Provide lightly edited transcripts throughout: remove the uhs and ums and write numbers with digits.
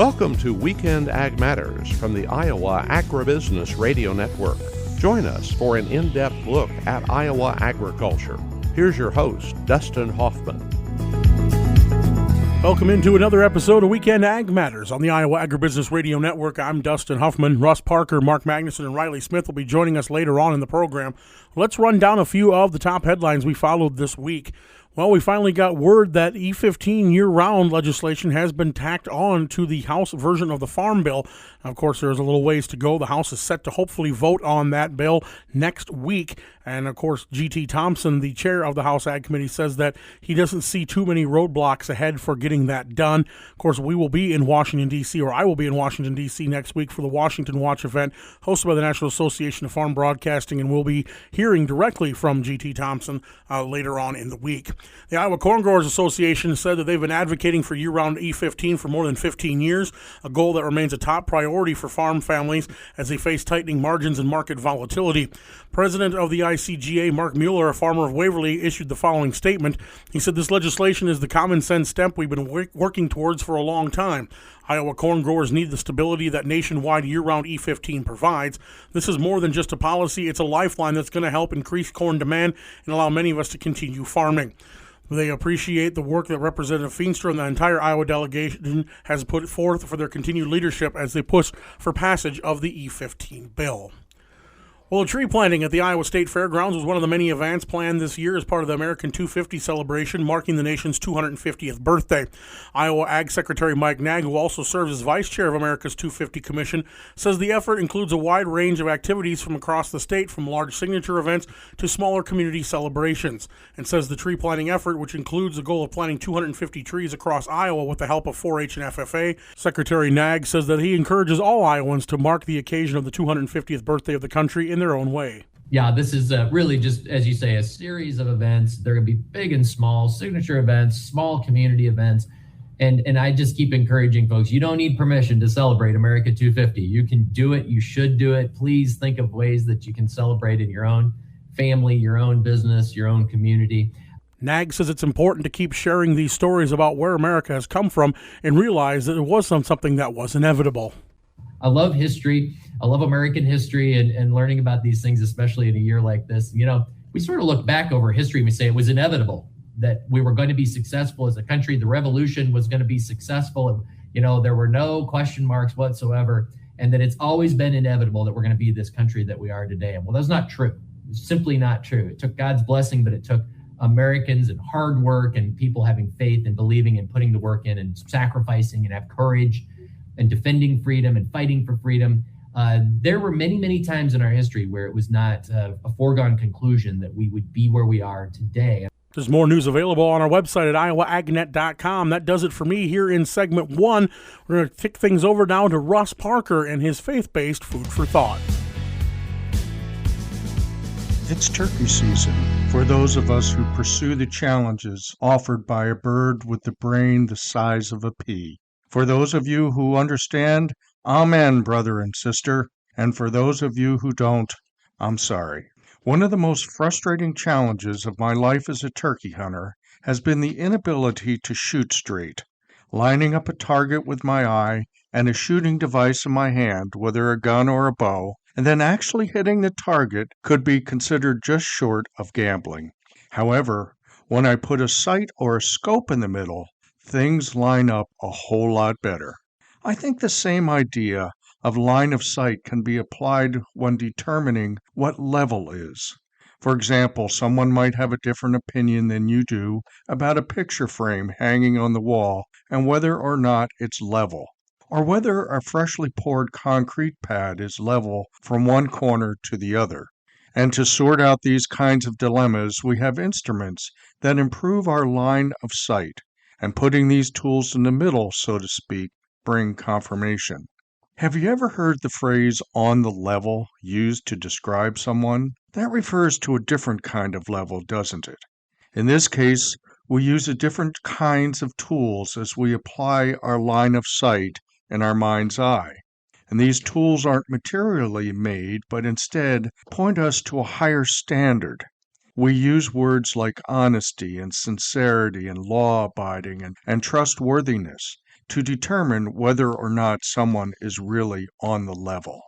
Welcome to Weekend Ag Matters from the Iowa Agribusiness Radio Network. Join us for an in-depth look at Iowa agriculture. Here's your host, Dustin Hoffman. Welcome into another episode of Weekend Ag Matters on the Iowa Agribusiness Radio Network. I'm Dustin Hoffman. Russ Parker, Mark Magnuson, and Riley Smith will be joining us later on in the program. Let's run down a few of the top headlines we followed this week. Well, we finally got word that E15 year-round legislation has been tacked on to the House version of the Farm Bill. Of course, there's a little ways to go. The House is set to hopefully vote on that bill next week. And, of course, G.T. Thompson, the chair of the House Ag Committee, says that he doesn't see too many roadblocks ahead for getting that done. Of course, we will be in Washington, D.C., or I will be in Washington, D.C. next week for the Washington Watch event hosted by the National Association of Farm Broadcasting, and we'll be hearing directly from G.T. Thompson later on in the week. The Iowa Corn Growers Association said that they've been advocating for year-round E15 for more than 15 years, a goal that remains a top priority for farm families as they face tightening margins and market volatility. President of the ICGA, Mark Mueller, a farmer of Waverly, issued the following statement. He said, "This legislation is the common sense step we've been working towards for a long time. Iowa corn growers need the stability that nationwide year-round E15 provides. This is more than just a policy. It's a lifeline that's going to help increase corn demand and allow many of us to continue farming." They appreciate the work that Representative Feenstra and the entire Iowa delegation has put forth for their continued leadership as they push for passage of the E15 bill. Well, tree planting at the Iowa State Fairgrounds was one of the many events planned this year as part of the American 250 celebration, marking the nation's 250th birthday. Iowa Ag Secretary Mike Nag, who also serves as vice chair of America's 250 Commission, says the effort includes a wide range of activities from across the state, from large signature events to smaller community celebrations, and says the tree planting effort, which includes the goal of planting 250 trees across Iowa with the help of 4-H and FFA. Secretary Nag says that he encourages all Iowans to mark the occasion of the 250th birthday of the country in their own way. Yeah, this is really just, as you say, a series of events. They're going to be big and small, signature events, small community events. And I just keep encouraging folks, you don't need permission to celebrate America 250. You can do it. You should do it. Please think of ways that you can celebrate in your own family, your own business, your own community. Nag says it's important to keep sharing these stories about where America has come from and realize that it was something that was inevitable. I love history. I love American history and learning about these things, especially in a year like this. You know, we sort of look back over history and we say it was inevitable that we were going to be successful as a country. The revolution was going to be successful. You know, there were no question marks whatsoever, and that it's always been inevitable that we're going to be this country that we are today. And well, that's not true. It's simply not true. It took God's blessing, but it took Americans and hard work and people having faith and believing and putting the work in and sacrificing and have courage and defending freedom and fighting for freedom. There were many, many times in our history where it was not a foregone conclusion that we would be where we are today. There's more news available on our website at iowaagnet.com. That does it for me here in segment 1. We're going to kick things over now to Russ Parker and his faith-based Food for Thought. It's turkey season for those of us who pursue the challenges offered by a bird with a brain the size of a pea. For those of you who understand, amen, brother and sister. And for those of you who don't, I'm sorry. One of the most frustrating challenges of my life as a turkey hunter has been the inability to shoot straight. Lining up a target with my eye and a shooting device in my hand, whether a gun or a bow, and then actually hitting the target could be considered just short of gambling. However, when I put a sight or a scope in the middle, things line up a whole lot better. I think the same idea of line of sight can be applied when determining what level is. For example, someone might have a different opinion than you do about a picture frame hanging on the wall and whether or not it's level, or whether a freshly poured concrete pad is level from one corner to the other. And to sort out these kinds of dilemmas, we have instruments that improve our line of sight, and putting these tools in the middle, so to speak, bring confirmation. Have you ever heard the phrase on the level used to describe someone? That refers to a different kind of level, doesn't it? In this case, we use a different kinds of tools as we apply our line of sight in our mind's eye. And these tools aren't materially made, but instead point us to a higher standard. We use words like honesty and sincerity and law-abiding and trustworthiness to determine whether or not someone is really on the level.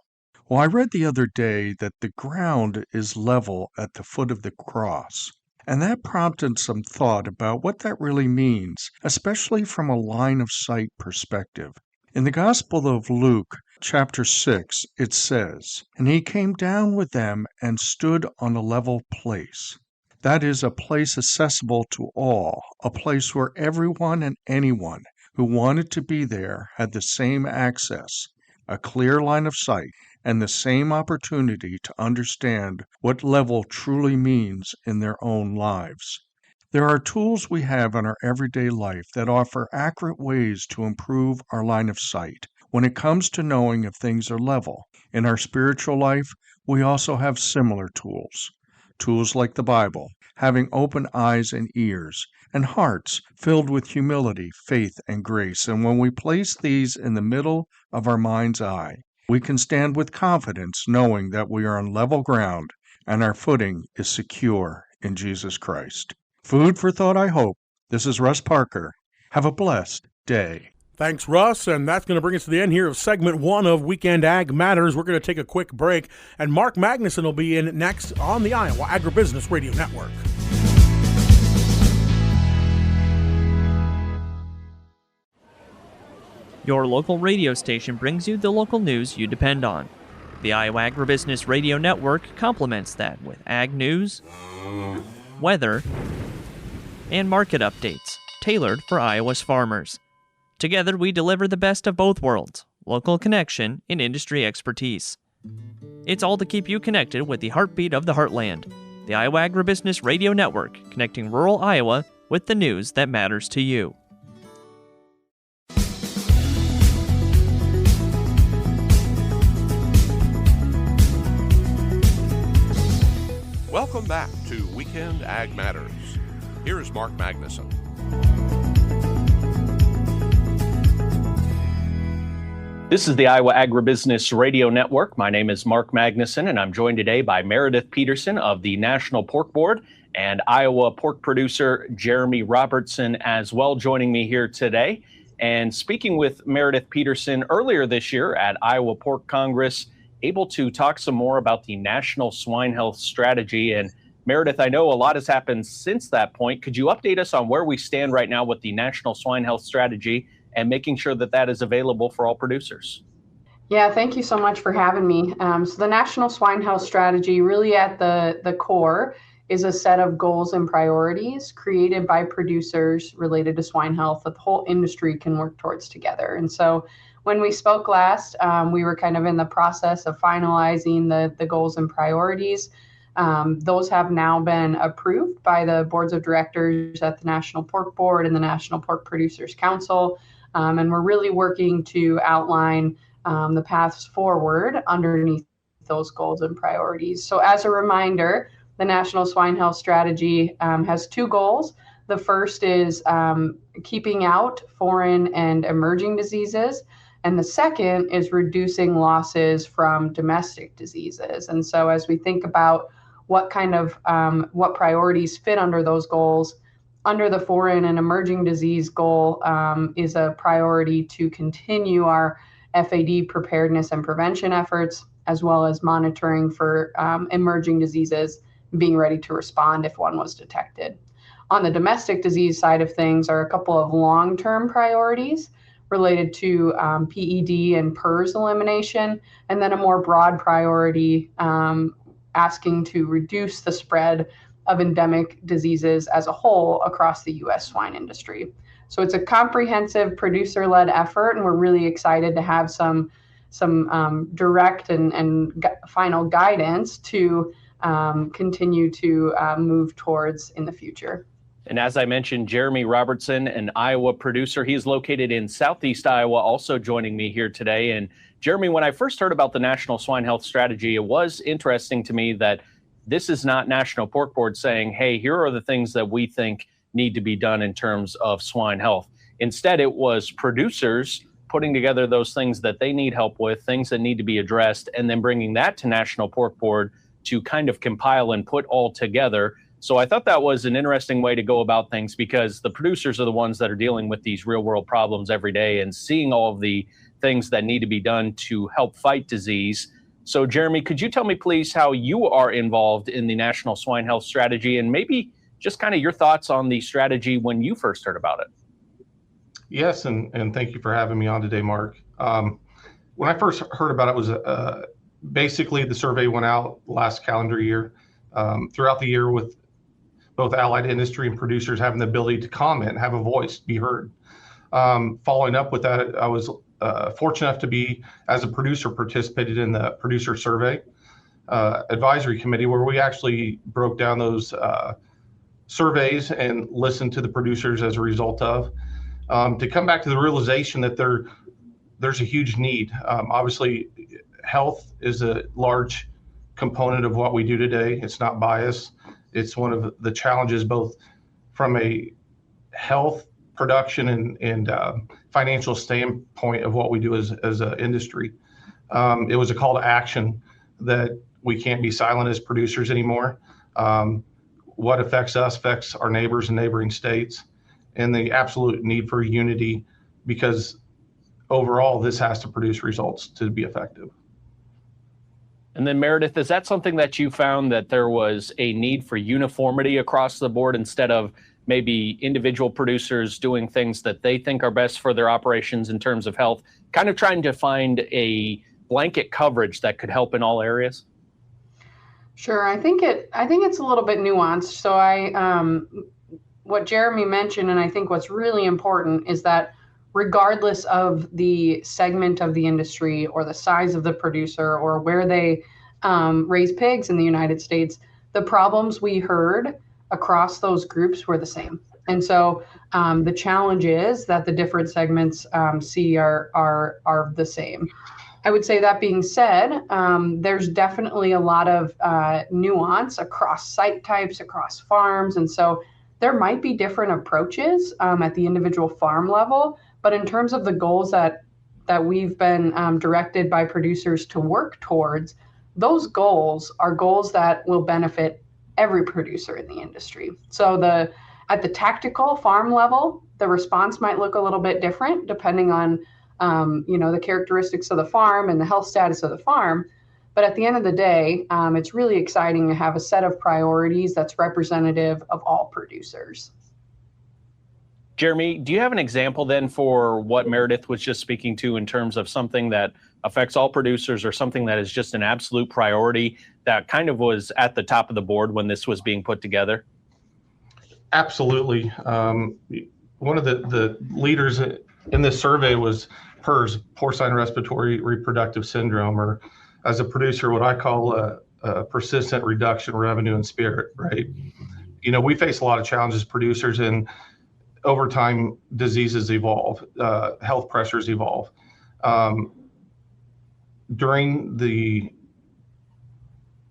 Well, I read the other day that the ground is level at the foot of the cross, and that prompted some thought about what that really means, especially from a line of sight perspective. In the Gospel of Luke, chapter 6, it says, "And he came down with them and stood on a level place." That is a place accessible to all, a place where everyone and anyone who wanted to be there had the same access, a clear line of sight, and the same opportunity to understand what level truly means in their own lives. There are tools we have in our everyday life that offer accurate ways to improve our line of sight when it comes to knowing if things are level. In our spiritual life, we also have similar tools. Tools like the Bible, having open eyes and ears, and hearts filled with humility, faith, and grace. And when we place these in the middle of our mind's eye, we can stand with confidence knowing that we are on level ground and our footing is secure in Jesus Christ. Food for thought, I hope. This is Russ Parker. Have a blessed day. Thanks, Russ, and that's going to bring us to the end here of segment 1 of Weekend Ag Matters. We're going to take a quick break, and Mark Magnuson will be in next on the Iowa Agribusiness Radio Network. Your local radio station brings you the local news you depend on. The Iowa Agribusiness Radio Network complements that with ag news, weather, and market updates tailored for Iowa's farmers. Together, we deliver the best of both worlds, local connection and industry expertise. It's all to keep you connected with the heartbeat of the heartland. The Iowa Agribusiness Radio Network, connecting rural Iowa with the news that matters to you. Welcome back to Weekend Ag Matters. Here is Mark Magnuson. This is the Iowa Agribusiness Radio Network. My name is Mark Magnuson, and I'm joined today by Meredith Peterson of the National Pork Board and Iowa pork producer Jeremy Robertson as well, joining me here today. And speaking with Meredith Peterson earlier this year at Iowa Pork Congress, able to talk some more about the National Swine Health Strategy. And Meredith, I know a lot has happened since that point. Could you update us on where we stand right now with the National Swine Health Strategy and making sure that that is available for all producers? Yeah, thank you so much for having me. So the National Swine Health Strategy, really at the core, is a set of goals and priorities created by producers related to swine health that the whole industry can work towards together. And so when we spoke last, we were kind of in the process of finalizing the goals and priorities. Those have now been approved by the boards of directors at the National Pork Board and the National Pork Producers Council. And we're really working to outline the paths forward underneath those goals and priorities. So as a reminder, the National Swine Health Strategy has two goals. The first is keeping out foreign and emerging diseases. And the second is reducing losses from domestic diseases. And so as we think about what kind of what priorities fit under those goals, under the foreign and emerging disease goal is a priority to continue our FAD preparedness and prevention efforts, as well as monitoring for emerging diseases, being ready to respond if one was detected. On the domestic disease side of things are a couple of long-term priorities related to PED and PRRS elimination, and then a more broad priority asking to reduce the spread of endemic diseases as a whole across the U.S. swine industry. So it's a comprehensive producer-led effort, and we're really excited to have some direct and final guidance to continue to move towards in the future. And as I mentioned, Jeremy Robertson, an Iowa producer, he's located in Southeast Iowa, also joining me here today. And Jeremy, when I first heard about the National Swine Health Strategy, it was interesting to me that this is not National Pork Board saying, hey, here are the things that we think need to be done in terms of swine health. Instead, it was producers putting together those things that they need help with, things that need to be addressed, and then bringing that to National Pork Board to kind of compile and put all together So I thought that was an interesting way to go about things, because the producers are the ones that are dealing with these real world problems every day and seeing all of the things that need to be done to help fight disease. So Jeremy, could you tell me please how you are involved in the National Swine Health Strategy, and maybe just kind of your thoughts on the strategy when you first heard about it? Yes, and thank you for having me on today, Mark. When I first heard about it, was basically the survey went out last calendar year. Throughout the year, with both allied industry and producers having the ability to comment, have a voice, be heard. Following up with that, I was fortunate enough to be, as a producer, participated in the producer survey advisory committee, where we actually broke down those surveys and listened to the producers as a result of, to come back to the realization that there's a huge need. Obviously, health is a large component of what we do today. It's not bias. It's one of the challenges, both from a health, production, and financial standpoint of what we do as an industry. It was a call to action that we can't be silent as producers anymore. What affects us affects our neighbors and neighboring states, and the absolute need for unity, because overall this has to produce results to be effective. And then Meredith, is that something that you found, that there was a need for uniformity across the board, instead of maybe individual producers doing things that they think are best for their operations in terms of health, kind of trying to find a blanket coverage that could help in all areas? Sure, I think it's a little bit nuanced. So what Jeremy mentioned, and I think what's really important, is that regardless of the segment of the industry or the size of the producer or where they raise pigs in the United States, the problems we heard across those groups were the same. And so the challenge is that the different segments see are the same. I would say, that being said, there's definitely a lot of nuance across site types, across farms. And so there might be different approaches at the individual farm level. But in terms of the goals that we've been directed by producers to work towards, those goals are goals that will benefit every producer in the industry. So at the tactical farm level, the response might look a little bit different depending on the characteristics of the farm and the health status of the farm. But at the end of the day, it's really exciting to have a set of priorities that's representative of all producers. Jeremy, do you have an example then for what Meredith was just speaking to, in terms of something that affects all producers, or something that is just an absolute priority that kind of was at the top of the board when this was being put together? Absolutely. One of the leaders in this survey was PRRS, porcine respiratory reproductive syndrome, or as a producer, what I call a persistent reduction revenue and spirit, right? We face a lot of challenges as producers, and over time, diseases evolve, health pressures evolve. During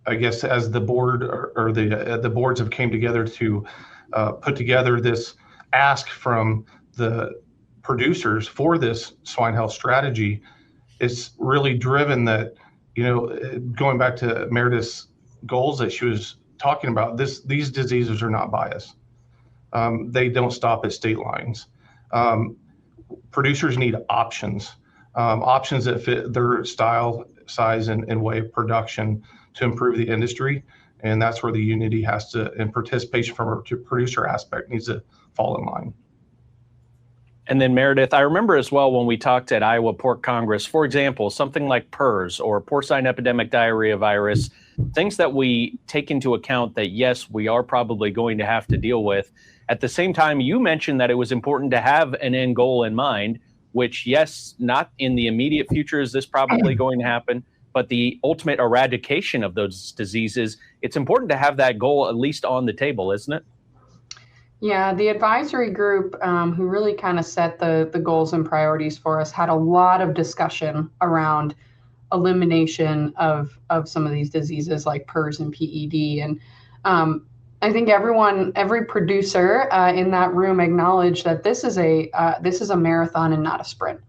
as the board or the boards have came together to put together this ask from the producers for this swine health strategy, it's really driven that, going back to Meredith's goals that she was talking about, these diseases are not biased. They don't stop at state lines. Producers need options that fit their style, size, and way of production to improve the industry. And that's where the unity has to, and participation from a producer aspect, needs to fall in line. And then Meredith, I remember as well when we talked at Iowa Pork Congress, for example, something like PRRS or porcine epidemic diarrhea virus, things that we take into account that, yes, we are probably going to have to deal with. At the same time, you mentioned that it was important to have an end goal in mind, which, yes, not in the immediate future is this probably going to happen, but the ultimate eradication of those diseases, it's important to have that goal at least on the table, isn't it? Yeah, the advisory group who really kind of set the goals and priorities for us had a lot of discussion around elimination of some of these diseases like PRRS and PED. And I think every producer in that room acknowledged that this is a marathon and not a sprint.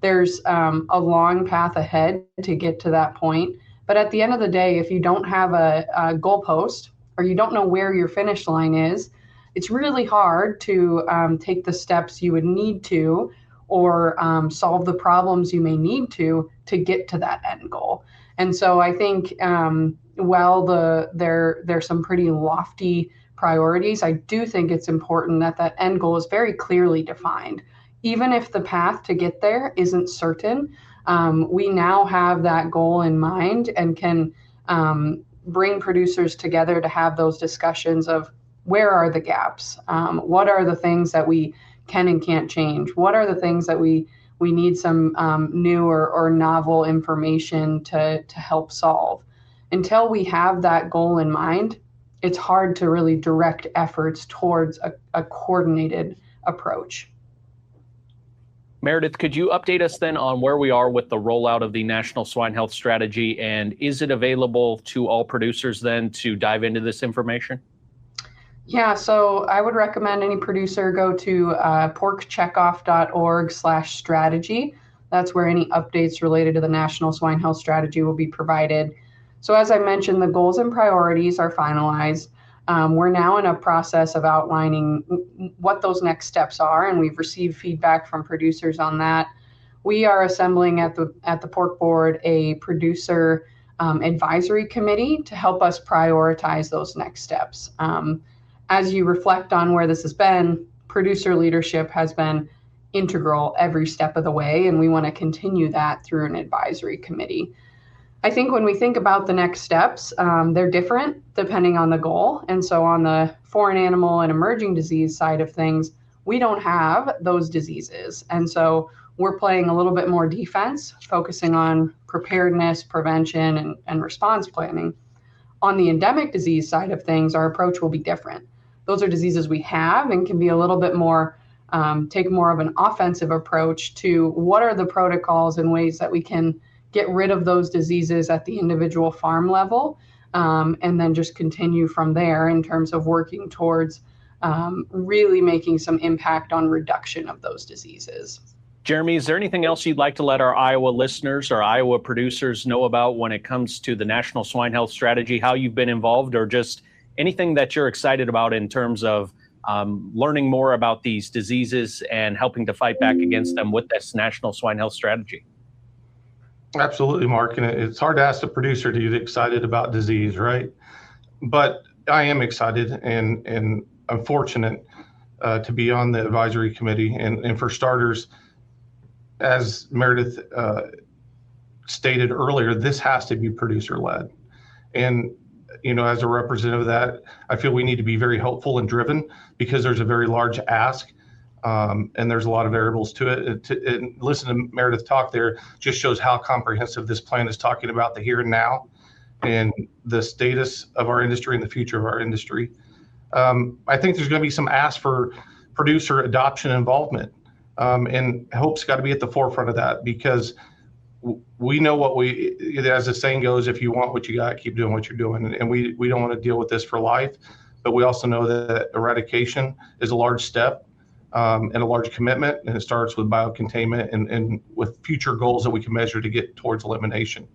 There's a long path ahead to get to that point. But at the end of the day, if you don't have a goalpost or you don't know where your finish line is, it's really hard to take the steps you would need to, or solve the problems you may need to get to that end goal. And so I think there's some pretty lofty priorities, I do think it's important that that end goal is very clearly defined. Even if the path to get there isn't certain, we now have that goal in mind and can bring producers together to have those discussions of where are the gaps? What are the things that we can and can't change? What are the things that we need some new or novel information to help solve? Until we have that goal in mind, it's hard to really direct efforts towards a coordinated approach. Meredith, could you update us then on where we are with the rollout of the National Swine Health Strategy, and is it available to all producers then to dive into this information? Yeah, so I would recommend any producer go to porkcheckoff.org/strategy. That's where any updates related to the National Swine Health Strategy will be provided. So as I mentioned, the goals and priorities are finalized. We're now in a process of outlining what those next steps are, and we've received feedback from producers on that. We are assembling at the Pork Board a producer advisory committee to help us prioritize those next steps. As you reflect on where this has been, producer leadership has been integral every step of the way, and we want to continue that through an advisory committee. I think when we think about the next steps, they're different depending on the goal. And so on the foreign animal and emerging disease side of things, we don't have those diseases. And so we're playing a little bit more defense, focusing on preparedness, prevention, and response planning. On the endemic disease side of things, our approach will be different. Those are diseases we have and can be a little bit more, take more of an offensive approach to what are the protocols and ways that we can get rid of those diseases at the individual farm level, and then just continue from there in terms of working towards really making some impact on reduction of those diseases. Jeremy, is there anything else you'd like to let our Iowa listeners or Iowa producers know about when it comes to the National Swine Health Strategy, how you've been involved, or just anything that you're excited about in terms of learning more about these diseases and helping to fight back against them with this National Swine Health Strategy? Absolutely, Mark. And it's hard to ask the producer to get excited about disease, right? But I am excited, and I'm fortunate to be on the advisory committee. And for starters, as Meredith stated earlier, this has to be producer-led. And, you know, as a representative of that, I feel we need to be very hopeful and driven because there's a very large ask. And there's a lot of variables to it. And listen to Meredith talk there just shows how comprehensive this plan is, talking about the here and now and the status of our industry and the future of our industry. I think there's going to be some ask for producer adoption and involvement. And HOPE's got to be at the forefront of that, because we know what as the saying goes, if you want what you got, keep doing what you're doing. And we don't want to deal with this for life, but we also know that eradication is a large step. And a large commitment, and it starts with biocontainment and with future goals that we can measure to get towards elimination.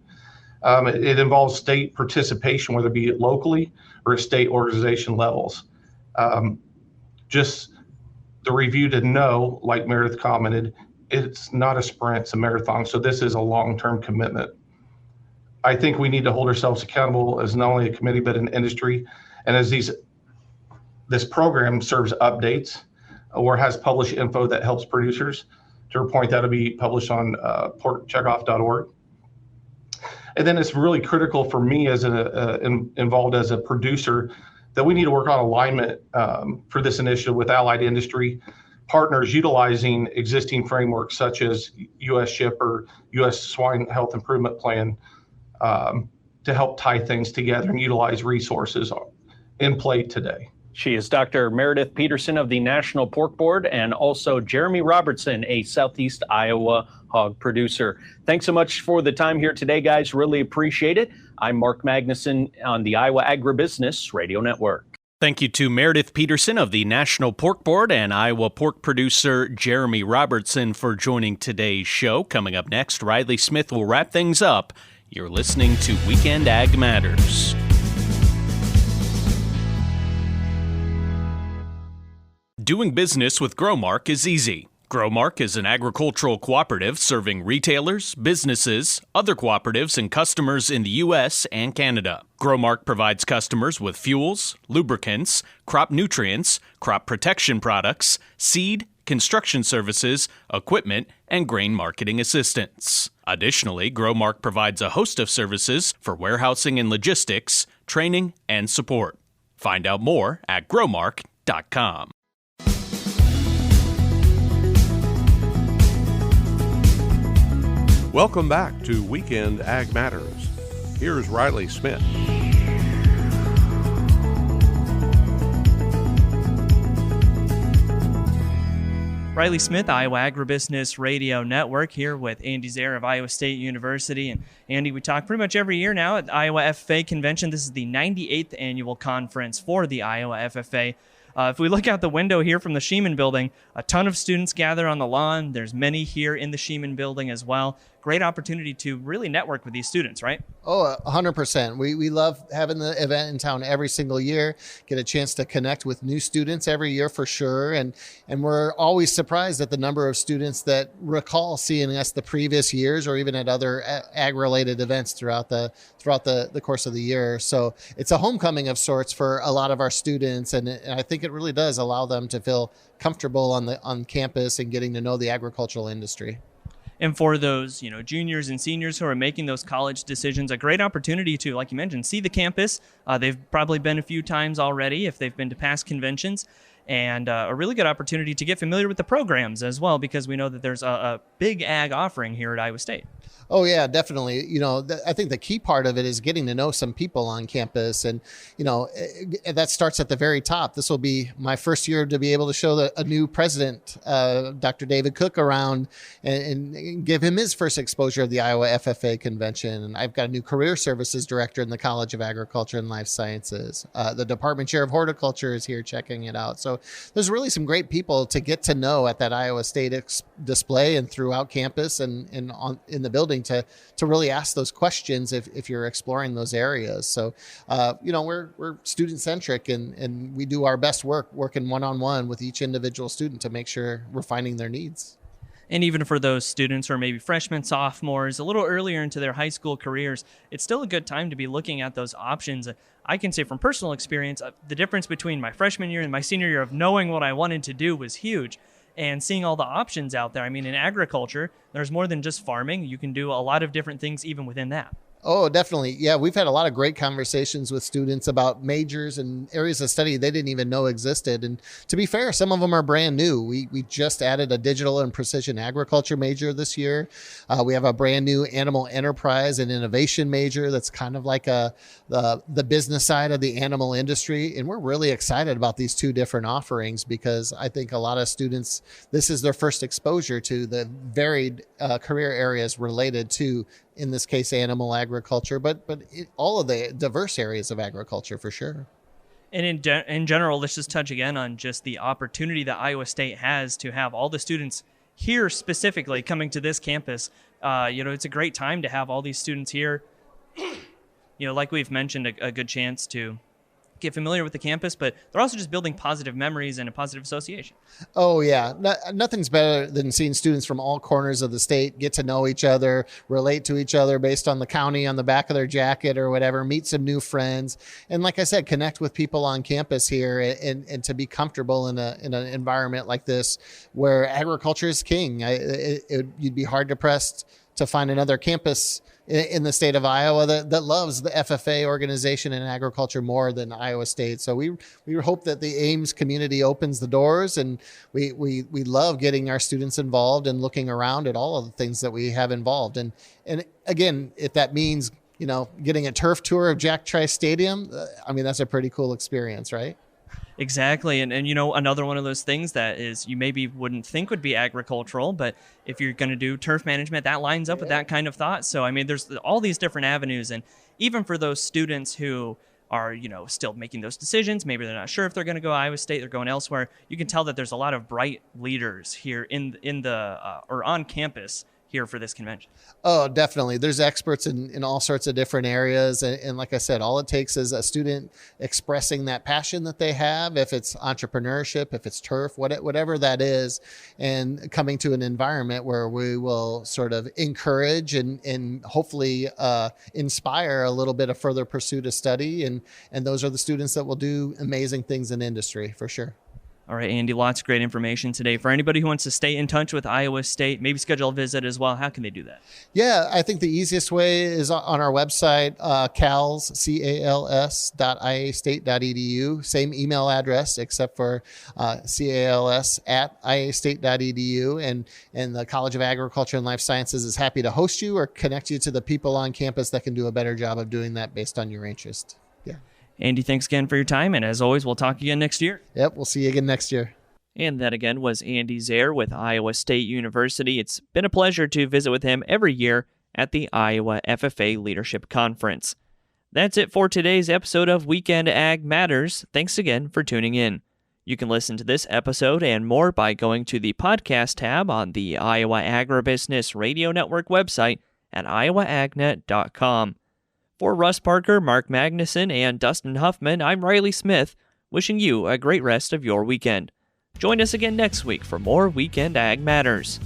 It involves state participation, whether it be locally or at state organization levels. Just the review to know, like Meredith commented, it's not a sprint, it's a marathon. So this is a long-term commitment. I think we need to hold ourselves accountable as not only a committee, but an industry. And as this program serves updates, or has published info that helps producers. To her point, that'll be published on porkcheckoff.org. And then it's really critical for me as involved as a producer that we need to work on alignment for this initiative with allied industry partners utilizing existing frameworks such as U.S. SHIP or U.S. Swine Health Improvement Plan to help tie things together and utilize resources in play today. She is Dr. Meredith Peterson of the National Pork Board, and also Jeremy Robertson, a Southeast Iowa hog producer. Thanks so much for the time here today, guys. Really appreciate it. I'm Mark Magnuson on the Iowa Agribusiness Radio Network. Thank you to Meredith Peterson of the National Pork Board and Iowa pork producer Jeremy Robertson for joining today's show. Coming up next, Riley Smith will wrap things up. You're listening to Weekend Ag Matters. Doing business with Growmark is easy. Growmark is an agricultural cooperative serving retailers, businesses, other cooperatives, and customers in the U.S. and Canada. Growmark provides customers with fuels, lubricants, crop nutrients, crop protection products, seed, construction services, equipment, and grain marketing assistance. Additionally, Growmark provides a host of services for warehousing and logistics, training, and support. Find out more at growmark.com. Welcome back to Weekend Ag Matters. Here's Riley Smith. Riley Smith, Iowa Agribusiness Radio Network, here with Andy Zaire of Iowa State University. And Andy, we talk pretty much every year now at the Iowa FFA Convention. This is the 98th annual conference for the Iowa FFA. If we look out the window here from the Sheeman Building, a ton of students gather on the lawn. There's many here in the Sheeman Building as well. Great opportunity to really network with these students, right? Oh, 100%. We love having the event in town every single year, get a chance to connect with new students every year for sure. And we're always surprised at the number of students that recall seeing us the previous years or even at other ag-related events throughout the course of the year. So it's a homecoming of sorts for a lot of our students. And I think it really does allow them to feel comfortable on campus and getting to know the agricultural industry. And for those, juniors and seniors who are making those college decisions, a great opportunity to, like you mentioned, see the campus. They've probably been a few times already if they've been to past conventions, and a really good opportunity to get familiar with the programs as well, because we know that there's a big ag offering here at Iowa State. Oh, yeah, definitely. I think the key part of it is getting to know some people on campus. And, that starts at the very top. This will be my first year to be able to show a new president, Dr. David Cook, around and give him his first exposure of the Iowa FFA convention. And I've got a new career services director in the College of Agriculture and Life Sciences. The department chair of horticulture is here checking it out. So there's really some great people to get to know at that Iowa State display and throughout campus and in the building to really ask those questions if you're exploring those areas. So, we're student centric and we do our best working one-on-one with each individual student to make sure we're finding their needs. And even for those students who are maybe freshmen, sophomores, a little earlier into their high school careers, it's still a good time to be looking at those options. I can say from personal experience, the difference between my freshman year and my senior year of knowing what I wanted to do was huge. And seeing all the options out there. I mean, in agriculture, there's more than just farming. You can do a lot of different things even within that. Oh, definitely. Yeah, we've had a lot of great conversations with students about majors and areas of study they didn't even know existed. And to be fair, some of them are brand new. We just added a digital and precision agriculture major this year. We have a brand new animal enterprise and innovation major that's kind of like the business side of the animal industry. And we're really excited about these two different offerings because I think a lot of students, this is their first exposure to the varied career areas related to, in this case, animal agriculture, but all of the diverse areas of agriculture for sure. And in general, let's just touch again on just the opportunity that Iowa State has to have all the students here specifically coming to this campus. It's a great time to have all these students here. Like we've mentioned, a good chance to get familiar with the campus, but they're also just building positive memories and a positive association. Oh, yeah. Nothing's better than seeing students from all corners of the state get to know each other, relate to each other based on the county on the back of their jacket or whatever, meet some new friends. And like I said, connect with people on campus here and to be comfortable in an environment like this where agriculture is king. You'd be hard pressed to find another campus in the state of Iowa that loves the FFA organization and agriculture more than Iowa State. So we hope that the Ames community opens the doors, and we love getting our students involved and looking around at all of the things that we have involved. And again, if that means, getting a turf tour of Jack Trice Stadium, that's a pretty cool experience, right? Exactly. And another one of those things that is you maybe wouldn't think would be agricultural, but if you're going to do turf management, that lines up with that kind of thought. So, there's all these different avenues. And even for those students who are, still making those decisions, maybe they're not sure if they're going to go to Iowa State, they're going elsewhere, you can tell that there's a lot of bright leaders here in the or on campus here for this convention? Oh, definitely. There's experts in all sorts of different areas. And like I said, all it takes is a student expressing that passion that they have, if it's entrepreneurship, if it's turf, whatever that is, and coming to an environment where we will sort of encourage and hopefully inspire a little bit of further pursuit of study. And those are the students that will do amazing things in industry, for sure. All right, Andy, lots of great information today. For anybody who wants to stay in touch with Iowa State, maybe schedule a visit as well, how can they do that? Yeah, I think the easiest way is on our website, cals.iastate.edu. Same email address, except for cals@iastate.edu. And the College of Agriculture and Life Sciences is happy to host you or connect you to the people on campus that can do a better job of doing that based on your interest. Yeah. Andy, thanks again for your time, and as always, we'll talk again next year. Yep, we'll see you again next year. And that again was Andy Zaire with Iowa State University. It's been a pleasure to visit with him every year at the Iowa FFA Leadership Conference. That's it for today's episode of Weekend Ag Matters. Thanks again for tuning in. You can listen to this episode and more by going to the podcast tab on the Iowa Agribusiness Radio Network website at iowaagnet.com. For Russ Parker, Mark Magnuson, and Dustin Huffman, I'm Riley Smith, wishing you a great rest of your weekend. Join us again next week for more Weekend Ag Matters.